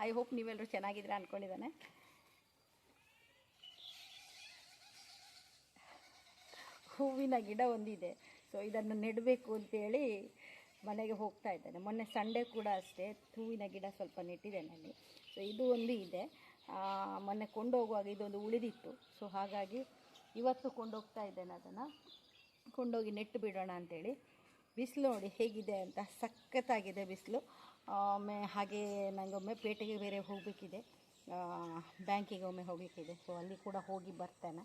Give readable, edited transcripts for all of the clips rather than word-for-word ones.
I hope ನೀವೆಲ್ಲರೂ ಚೆನ್ನಾಗಿದ್ದೀರಾ ಅಂದ್ಕೊಂಡಿದ್ದಾನೆ. ಹೂವಿನ ಗಿಡ ಒಂದಿದೆ. ಸೊ ಇದನ್ನು ನೆಡಬೇಕು ಅಂತೇಳಿ ಮನೆಗೆ ಹೋಗ್ತಾ ಇದ್ದೇನೆ. ಮೊನ್ನೆ ಸಂಡೇ ಕೂಡ ಅಷ್ಟೇ ಹೂವಿನ ಗಿಡ ಸ್ವಲ್ಪ ನೆಟ್ಟಿದ್ದೇನೆ ಅಲ್ಲಿ. ಸೊ ಇದು ಒಂದು ಇದೆ. ಮೊನ್ನೆ ಕೊಂಡೋಗುವಾಗ ಇದೊಂದು ಉಳಿದಿತ್ತು. ಸೊ ಹಾಗಾಗಿ ಇವತ್ತು ಕೊಂಡೋಗ್ತಾ ಇದ್ದೇನೆ. ಅದನ್ನು ಕೊಂಡೋಗಿ ನೆಟ್ಟು ಬಿಡೋಣ ಅಂಥೇಳಿ. ಬಿಸಿಲು ನೋಡಿ ಹೇಗಿದೆ ಅಂತ, ಸಖತ್ತಾಗಿದೆ ಬಿಸಿಲು. ಹಾಗೆ ನನಗೊಮ್ಮೆ ಪೇಟೆಗೆ ಬೇರೆ ಹೋಗಬೇಕಿದೆ, ಬ್ಯಾಂಕಿಗೆ ಒಮ್ಮೆ ಹೋಗಲಿಕ್ಕಿದೆ. ಸೊ ಅಲ್ಲಿ ಕೂಡ ಹೋಗಿ ಬರ್ತೇನೆ.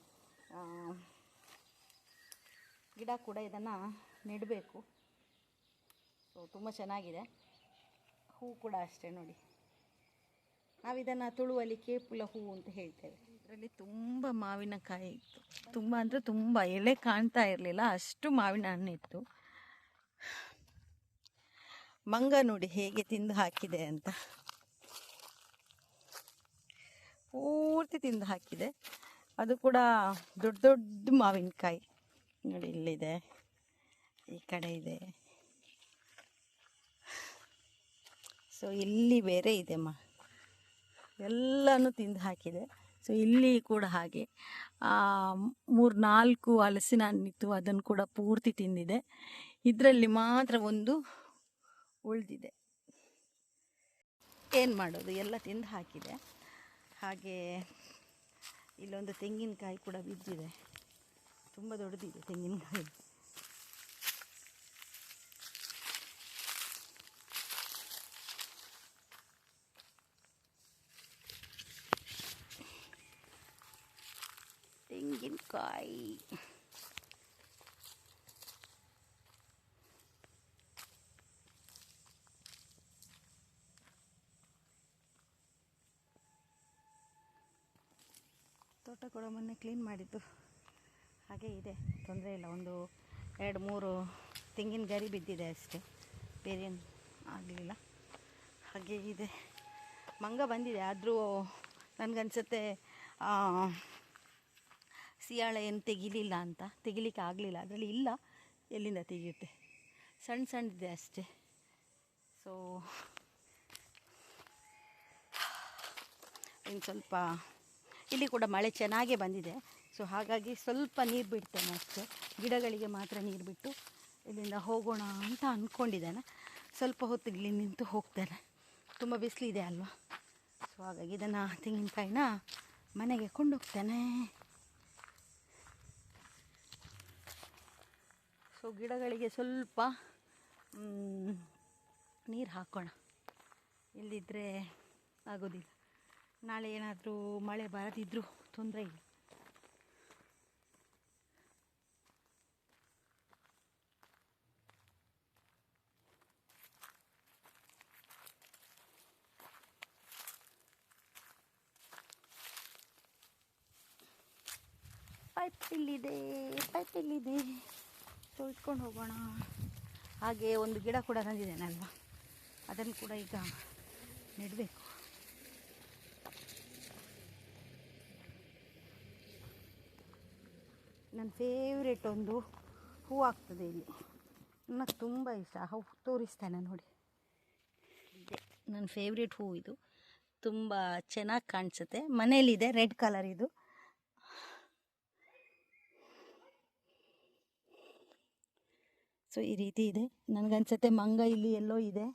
ಗಿಡ ಕೂಡ ಇದನ್ನು ನೆಡಬೇಕು. ಸೊ ತುಂಬ ಚೆನ್ನಾಗಿದೆ. ಹೂ ಕೂಡ ಅಷ್ಟೇ ನೋಡಿ, ನಾವಿದನ್ನು ತುಳುವಲ್ಲಿ ಕೇಪುಲ ಹೂ ಅಂತ ಹೇಳ್ತೇವೆ. ಇದರಲ್ಲಿ ತುಂಬ ಮಾವಿನಕಾಯಿ ಇತ್ತು. ತುಂಬ ಅಂದರೆ ತುಂಬ, ಎಲೆ ಕಾಣ್ತಾ ಇರಲಿಲ್ಲ, ಅಷ್ಟು ಮಾವಿನ ಹಣ್ಣು ಇತ್ತು. ಮಂಗ ನೋಡಿ ಹೇಗೆ ತಿಂದು ಹಾಕಿದೆ ಅಂತ, ಪೂರ್ತಿ ತಿಂದು ಹಾಕಿದೆ. ಅದು ಕೂಡ ದೊಡ್ಡ ದೊಡ್ಡ ಮಾವಿನಕಾಯಿ ನೋಡಿ, ಇಲ್ಲಿದೆ, ಈ ಕಡೆ ಇದೆ. ಸೊ ಇಲ್ಲಿ ಬೇರೆ ಇದೆ, ಎಲ್ಲನೂ ತಿಂದು ಹಾಕಿದೆ. ಸೊ ಇಲ್ಲಿ ಕೂಡ ಹಾಗೆ 3-4 ಹಲಸಿನ ಹಣ್ಣಿತ್ತು, ಅದನ್ನು ಕೂಡ ಪೂರ್ತಿ ತಿಂದಿದೆ. ಇದರಲ್ಲಿ ಮಾತ್ರ ಒಂದು ಉಳಿದಿದೆ. ಏನು ಮಾಡೋದು, ಎಲ್ಲ ತಿಂದು ಹಾಕಿದೆ. ಹಾಗೆ ಇಲ್ಲೊಂದು ತೆಂಗಿನಕಾಯಿ ಕೂಡ ಬಿದ್ದಿದೆ, ತುಂಬ ದೊಡ್ಡದಿದೆ ತೆಂಗಿನಕಾಯಿ. ತೆಂಗಿನಕಾಯಿ ತೋಟ ಕೂಡ ಮೊನ್ನೆ ಕ್ಲೀನ್ ಮಾಡಿದ್ದು, ಹಾಗೆ ಇದೆ, ತೊಂದರೆ ಇಲ್ಲ. ಒಂದು 2-3 ತೆಂಗಿನ ಗರಿ ಬಿದ್ದಿದೆ ಅಷ್ಟೇ, ಬೇರೇನು ಆಗಲಿಲ್ಲ. ಹಾಗೆ ಇದೆ. ಮಂಗ ಬಂದಿದೆ, ಆದರೂ ನನಗನ್ಸುತ್ತೆ ಸಿಯಾಳ ಏನು ತೆಗಿಲಿಕ್ಕೆ ಆಗಲಿಲ್ಲ. ಅದರಲ್ಲಿ ಇಲ್ಲ, ಎಲ್ಲಿಂದ ತೆಗೆಯುತ್ತೆ, ಸಣ್ಣದಿದೆ ಅಷ್ಟೇ. ಸೊ ಇನ್ನು ಸ್ವಲ್ಪ ಇಲ್ಲಿ ಕೂಡ ಮಳೆ ಚೆನ್ನಾಗೇ ಬಂದಿದೆ. ಸೊ ಹಾಗಾಗಿ ಸ್ವಲ್ಪ ನೀರು ಬಿಡ್ತೇನೆ ಅಷ್ಟೇ, ಗಿಡಗಳಿಗೆ ಮಾತ್ರ ನೀರು ಬಿಟ್ಟು ಇಲ್ಲಿಂದ ಹೋಗೋಣ ಅಂತ ಅಂದ್ಕೊಂಡಿದ್ದೇನೆ. ಸ್ವಲ್ಪ ಹೊತ್ತು ಇಲ್ಲಿ ನಿಂತು ಹೋಗ್ತೇನೆ, ತುಂಬ ಬಿಸಿಲಿದೆ ಅಲ್ವಾ. ಸೊ ಹಾಗಾಗಿ ಇದನ್ನು ತೆಂಗಿನಕಾಯಿನ ಮನೆಗೆ ಕೊಂಡೋಗ್ತೇನೆ. ಸೊ ಗಿಡಗಳಿಗೆ ಸ್ವಲ್ಪ ನೀರು ಹಾಕೋಣ, ಇಲ್ಲದಿದ್ದರೆ ಆಗೋದಿಲ್ಲ. ನಾಳೆ ಏನಾದರೂ ಮಳೆ ಬರದಿದ್ದರೂ ತೊಂದರೆ ಇಲ್ಲ. ಪೈಪ್ ಇಲ್ಲಿದೆ, ಸೊ ಇಟ್ಕೊಂಡು ಹೋಗೋಣ. ಹಾಗೆ ಒಂದು ಗಿಡ ಕೂಡ ತಂದಿದ್ದೇನಲ್ವ, ಅದನ್ನು ಕೂಡ ಈಗ ನೆಡಬೇಕು. ನನ್ನ ಫೇವ್ರೇಟ್ ಒಂದು ಹೂ ಆಗ್ತದೆ ಇಲ್ಲಿ, ನನಗೆ ತುಂಬ ಇಷ್ಟ. ಹೂ ತೋರಿಸ್ತೇನೆ ನೋಡಿ, ಇದೆ ನನ್ನ ಫೇವ್ರೇಟ್ ಹೂ. ಇದು ತುಂಬ ಚೆನ್ನಾಗಿ ಕಾಣಿಸುತ್ತೆ, ಮನೆಯಲ್ಲಿದೆ, ರೆಡ್ ಕಲರ್ ಇದು. ಸೊ ಈ ರೀತಿ ಇದೆ. ನನಗನ್ಸುತ್ತೆ ಮಂಗ ಇಲ್ಲಿ ಎಲ್ಲೋ ಇದೆ,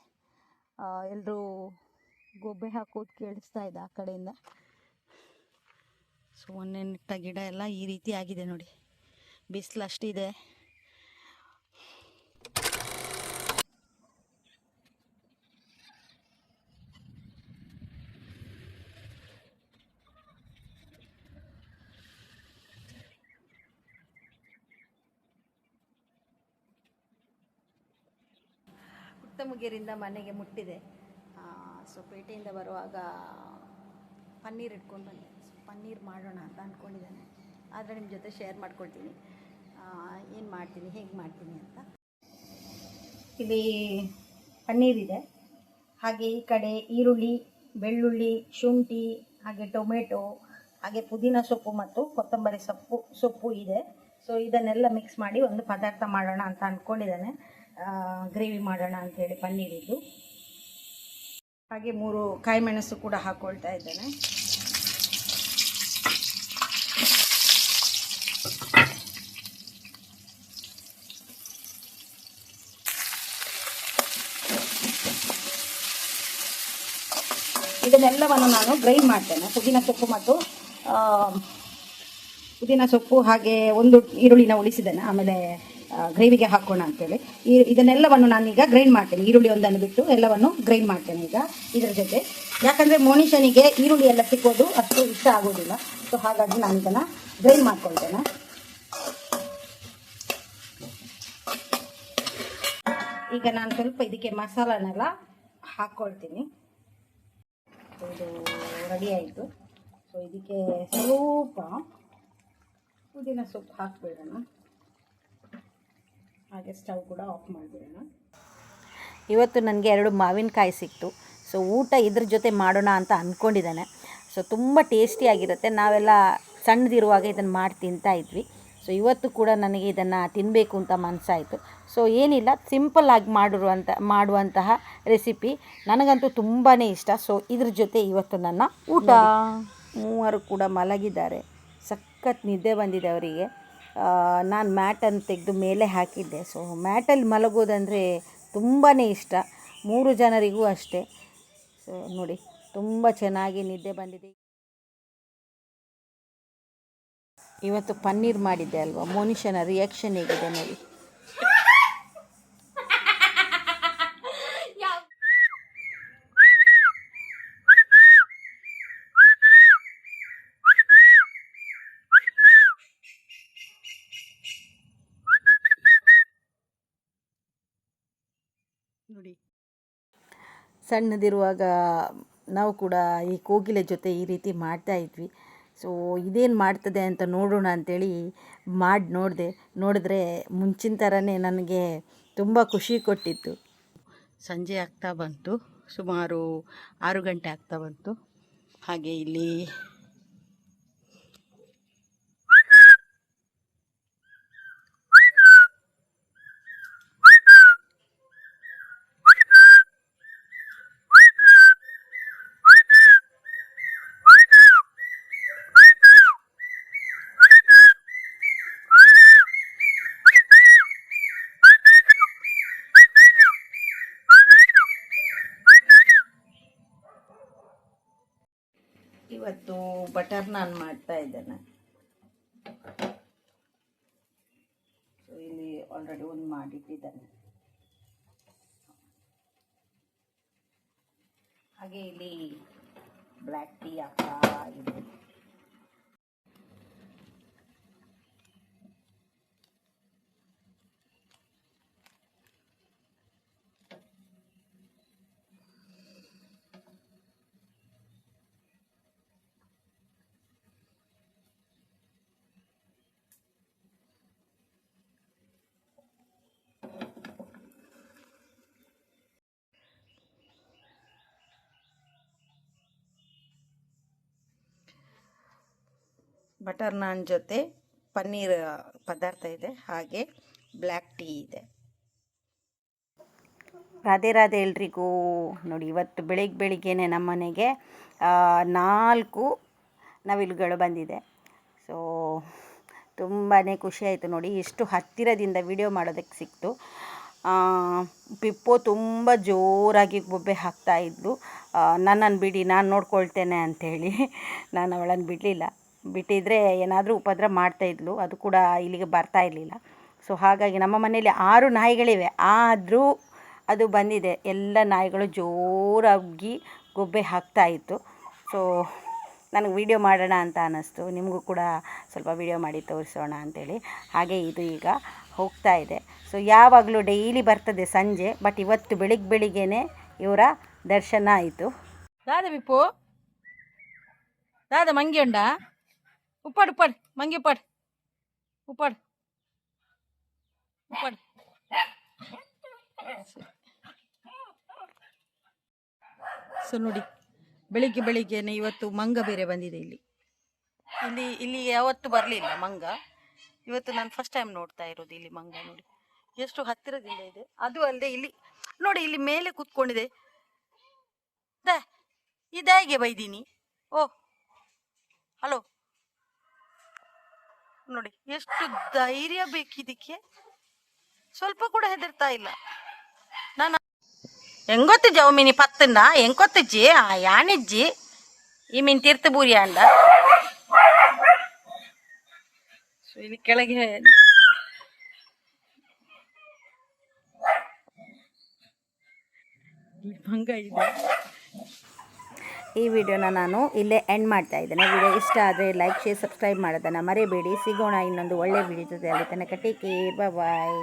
ಎಲ್ಲರೂ ಗೊಬ್ಬೆ ಹಾಕೋದು ಕೇಳಿಸ್ತಾ ಇದೆ ಆ ಕಡೆಯಿಂದ. ಸೊ ಮೊನ್ನೆ ನೆಟ್ಟ ಗಿಡ ಎಲ್ಲ ಈ ರೀತಿ ಆಗಿದೆ ನೋಡಿ, ಬಿಸಿಲು ಅಷ್ಟಿದೆ. ಮುಗೇರಿಂದ ಮನೆಗೆ ಮುಟ್ಟಿದೆ. ಸೊ ಪೇಟೆಯಿಂದ ಬರುವಾಗ ಪನ್ನೀರ್ ಇಟ್ಕೊಂಡು ಬಂದೆ. ಸೊ ಪನ್ನೀರ್ ಮಾಡೋಣ ಅಂತ ಅಂದ್ಕೊಂಡಿದ್ದೇನೆ, ಆದರೆ ನಿಮ್ಮ ಜೊತೆ ಶೇರ್ ಮಾಡ್ಕೊಳ್ತೀನಿ ಏನು ಮಾಡ್ತೀನಿ, ಹೇಗೆ ಮಾಡ್ತೀನಿ ಅಂತ. ಇಲ್ಲಿ ಪನ್ನೀರಿದೆ, ಹಾಗೆ ಈ ಕಡೆ ಈರುಳ್ಳಿ, ಬೆಳ್ಳುಳ್ಳಿ, ಶುಂಠಿ, ಹಾಗೆ ಟೊಮೆಟೊ, ಹಾಗೆ ಪುದೀನ ಸೊಪ್ಪು ಮತ್ತು ಕೊತ್ತಂಬರಿ ಸೊಪ್ಪು ಇದೆ. ಸೊ ಇದನ್ನೆಲ್ಲ ಮಿಕ್ಸ್ ಮಾಡಿ ಒಂದು ಪದಾರ್ಥ ಮಾಡೋಣ ಅಂತ ಅಂದ್ಕೊಂಡಿದ್ದೇನೆ, ಗ್ರೇವಿ ಮಾಡೋಣ ಅಂಥೇಳಿ ಪನ್ನೀರಿದ್ದು. ಹಾಗೆ 3 ಕಾಯಿ ಮೆಣಸು ಕೂಡ ಹಾಕ್ಕೊಳ್ತಾ ಇದ್ದೇನೆ. ಇದನ್ನೆಲ್ಲವನ್ನು ನಾನು ಗ್ರೈಂಡ್ ಮಾಡ್ತೇನೆ. ಪುದೀನ ಸೊಪ್ಪು ಮತ್ತು ಪುದೀನ ಸೊಪ್ಪು ಹಾಗೆ 1 ಈರುಳ್ಳಿನ ಉಳಿಸಿದ್ದೇನೆ, ಆಮೇಲೆ ಗ್ರೇವಿಗೆ ಹಾಕೋಣ ಅಂತೇಳಿ. ಇದನ್ನೆಲ್ಲವನ್ನು ನಾನೀಗ ಗ್ರೈಂಡ್ ಮಾಡ್ತೇನೆ. ಈರುಳ್ಳಿ ಒಂದನ್ನು ಬಿಟ್ಟು ಎಲ್ಲವನ್ನು ಗ್ರೈಂಡ್ ಮಾಡ್ತೇನೆ ಈಗ ಇದರ ಜೊತೆ. ಯಾಕಂದರೆ ಮೋನಿಷನಿಗೆ ಈರುಳ್ಳಿ ಎಲ್ಲ ಸಿಕ್ಕೋದು ಅಷ್ಟು ಇಷ್ಟ ಆಗೋದಿಲ್ಲ. ಸೊ ಹಾಗಾಗಿ ನಾನು ಇದನ್ನು ಗ್ರೈಂಡ್ ಮಾಡ್ಕೊಳ್ತೇನೆ. ಈಗ ನಾನು ಸ್ವಲ್ಪ ಇದಕ್ಕೆ ಮಸಾಲನೆಲ್ಲ ಹಾಕ್ಕೊಳ್ತೀನಿ. ಇದು ರೆಡಿ ಆಯಿತು. ಸೊ ಇದಕ್ಕೆ ಸ್ವಲ್ಪ ಪುದೀನ ಸೊಪ್ಪು ಹಾಕಿಬಿಡೋಣ. ಹಾಗೆ ಸ್ಟವ್ ಕೂಡ ಆಫ್ ಮಾಡಿಬಿಡೋಣ. ಇವತ್ತು ನನಗೆ 2 ಮಾವಿನಕಾಯಿ ಸಿಕ್ತು. ಸೊ ಊಟ ಇದ್ರ ಜೊತೆ ಮಾಡೋಣ ಅಂತ ಅಂದ್ಕೊಂಡಿದ್ದಾನೆ. ಸೊ ತುಂಬ ಟೇಸ್ಟಿಯಾಗಿರುತ್ತೆ. ನಾವೆಲ್ಲ ಸಣ್ಣದಿರುವಾಗ ಇದನ್ನು ಮಾಡಿ ತಿಂತಾ ಇದ್ವಿ. ಸೊ ಇವತ್ತು ಕೂಡ ನನಗೆ ಇದನ್ನು ತಿನ್ನಬೇಕು ಅಂತ ಮನಸ್ಸಾಯಿತು. ಸೊ ಏನಿಲ್ಲ, ಸಿಂಪಲ್ಲಾಗಿ ಮಾಡುವಂತಹ ರೆಸಿಪಿ ನನಗಂತೂ ತುಂಬಾ ಇಷ್ಟ. ಸೊ ಇದ್ರ ಜೊತೆ ಇವತ್ತು ನನ್ನ ಊಟ. 3 ಕೂಡ ಮಲಗಿದ್ದಾರೆ. ಸಖತ್ ನಿದ್ದೆ ಬಂದಿದೆ ಅವರಿಗೆ. ನಾನು ಮ್ಯಾಟನ್ನು ತೆಗೆದು ಮೇಲೆ ಹಾಕಿದ್ದೆ. ಸೊ ಮ್ಯಾಟಲ್ಲಿ ಮಲಗೋದಂದರೆ ತುಂಬಾ ಇಷ್ಟ. 3 ಜನರಿಗೂ ಅಷ್ಟೇ. ಸೊ ನೋಡಿ, ತುಂಬ ಚೆನ್ನಾಗಿ ನಿದ್ದೆ ಬಂದಿದೆ. ಇವತ್ತು ಪನ್ನೀರ್ ಮಾಡಿದ್ದೆ ಅಲ್ವಾ, ಮೋನಿಷನ ರಿಯಾಕ್ಷನ್ ಹೇಗಿದೆ ನೋಡಿ. ನೋಡಿ, ಸಣ್ಣದಿರುವಾಗ ನಾವು ಕೂಡ ಈ ಕೋಗಿಲೆ ಜೊತೆ ಈ ರೀತಿ ಮಾಡ್ತಾ ಇದ್ವಿ. ಸೊ ಇದೇನು ಮಾಡ್ತದೆ ಅಂತ ನೋಡೋಣ ಅಂಥೇಳಿ ನೋಡಿದ್ರೆ ಮುಂಚಿನ ಥರನೇ ನನಗೆ ತುಂಬ ಖುಷಿ ಕೊಟ್ಟಿತ್ತು. ಸಂಜೆ ಆಗ್ತಾ ಬಂತು, ಸುಮಾರು 6 ಗಂಟೆ ಆಗ್ತಾ ಬಂತು. ಹಾಗೆ ಇಲ್ಲಿ ಇವತ್ತು ಬಟರ್ ನಾನ್ ಮಾಡ್ತಾ ಇದ್ದೇನೆ. ಸೊ ಇಲ್ಲಿ ಆಲ್ರೆಡಿ ಒಂದು ಮಾಡಿಟ್ಟಿದ್ದೇನೆ. ಹಾಗೆ ಇಲ್ಲಿ ಬ್ಲ್ಯಾಕ್ ಟೀ ಹಾಕ್ತಾ ಇದೆ. ಬಟರ್ ನಾನ್ ಜೊತೆ ಪನ್ನೀರ್ ಪದಾರ್ಥ ಇದೆ, ಹಾಗೆ ಬ್ಲ್ಯಾಕ್ ಟೀ ಇದೆ. ರಾಧೆ ರಾಧೆ ಎಲ್ರಿಗೂ. ನೋಡಿ, ಇವತ್ತು ಬೆಳಿಗ್ಗೆನೆ ನಮ್ಮ ಮನೆಗೆ 4 ನವಿಲುಗಳು ಬಂದಿದೆ. ಸೊ ತುಂಬಾ ಖುಷಿಯಾಯಿತು ನೋಡಿ, ಎಷ್ಟು ಹತ್ತಿರದಿಂದ ವಿಡಿಯೋ ಮಾಡೋದಕ್ಕೆ ಸಿಕ್ತು. ಪಿಪ್ಪೋ ತುಂಬ ಜೋರಾಗಿ ಬೊಬ್ಬೆ ಹಾಕ್ತಾಯಿದ್ಲು. ನನ್ನನ್ನು ಬಿಡಿ, ನಾನು ನೋಡ್ಕೊಳ್ತೇನೆ ಅಂಥೇಳಿ ನಾನು ಅವಳನ್ನು ಬಿಡಲಿಲ್ಲ. ಬಿಟ್ಟಿದ್ರೆ ಏನಾದರೂ ಉಪದ್ರ ಮಾಡ್ತಾಯಿದ್ಲು, ಅದು ಕೂಡ ಇಲ್ಲಿಗೆ ಬರ್ತಾ ಇರಲಿಲ್ಲ. ಸೊ ಹಾಗಾಗಿ ನಮ್ಮ ಮನೆಯಲ್ಲಿ 6 ನಾಯಿಗಳಿವೆ, ಆದರೂ ಅದು ಬಂದಿದೆ. ಎಲ್ಲ ನಾಯಿಗಳು ಜೋರಾಗಿ ಗೊಬ್ಬೆ ಹಾಕ್ತಾಯಿತ್ತು. ಸೊ ನನಗೆ ವಿಡಿಯೋ ಮಾಡೋಣ ಅಂತ ಅನ್ನಿಸ್ತು, ನಿಮಗೂ ಕೂಡ ಸ್ವಲ್ಪ ವಿಡಿಯೋ ಮಾಡಿ ತೋರಿಸೋಣ ಅಂಥೇಳಿ. ಹಾಗೆ ಇದು ಈಗ ಹೋಗ್ತಾ ಇದೆ. ಸೊ ಯಾವಾಗಲೂ ಡೈಲಿ ಬರ್ತದೆ ಸಂಜೆ, ಬಟ್ ಇವತ್ತು ಬೆಳಿಗ್ಗೆನೆ ಇವರ ದರ್ಶನ ಆಯಿತು. ದಾದ ಬಿಪ್ಪು, ದಾದ ಮಂಗಿ ಉಂಡ, ಉಪ್ಪಾಡು ಉಪ್ಪಾಡು ಮಂಗಿ ಉಪ್ಪಾಡು ಉಪ್ಪಾಡು ಉಪ್ಪಾಡು. ಸೊ ನೋಡಿ, ಬೆಳಿಗ್ಗೆನೆ ಇವತ್ತು ಮಂಗ ಬೇರೆ ಬಂದಿದೆ. ಇಲ್ಲಿ ಯಾವತ್ತು ಬರಲಿಲ್ಲ ಮಂಗ. ಇವತ್ತು ನಾನು ಫಸ್ಟ್ ಟೈಮ್ ನೋಡ್ತಾ ಇರೋದು ಇಲ್ಲಿ ಮಂಗ. ನೋಡಿ ಎಷ್ಟು ಹತ್ತಿರದಿಂದ ಇದೆ. ಅದು ಅಲ್ಲದೆ ಇಲ್ಲಿ ನೋಡಿ, ಇಲ್ಲಿ ಮೇಲೆ ಕೂತ್ಕೊಂಡಿದೆ. ದೇ ಇದಾಗೆ ಬೈದೀನಿ. ಓ ಹಲೋ ನೋಡಿ ಎಷ್ಟು ಧೈರ್ಯ ಬೇಕಿದಕ್ಕೆ, ಸ್ವಲ್ಪ ಕೂಡ ಹೆದರ್ತಾ ಇಲ್ಲ. ನಾನು ಹೆಂಗೊತ್ತಿಜ್ಜಿ ಅವು ಮೀನಿ ಪತ್ತನ್ನ ಹೆಂಗೊತ್ತಿಜ್ಜಿ ಯಾಣಿಜ್ಜಿ ಈ ಮೀನು ತೀರ್ಥ ಬೂರಿ ಅಂಡ. ಸೊ ಇಲ್ಲಿ ಕೆಳಗೆ ಭಂಗ ಇದೆ. ಈ ವಿಡಿಯೋನ ನಾನು ಇಲ್ಲೇ ಎಂಡ್ ಮಾಡ್ತಾ ಇದ್ದೇನೆ. ವಿಡಿಯೋ ಇಷ್ಟ ಆದರೆ ಲೈಕ್, ಶೇರ್, ಸಬ್ಸ್ಕ್ರೈಬ್ ಮಾಡೋದನ್ನು ಮರಿಬೇಡಿ. ಸಿಗೋಣ ಇನ್ನೊಂದು ಒಳ್ಳೆ ವಿಡಿಯೋ ಜೊತೆ. ಅಲ್ಲಿ ತನಕ ಟೇಕ್ ಕೇರ್, ಬಾಯ್.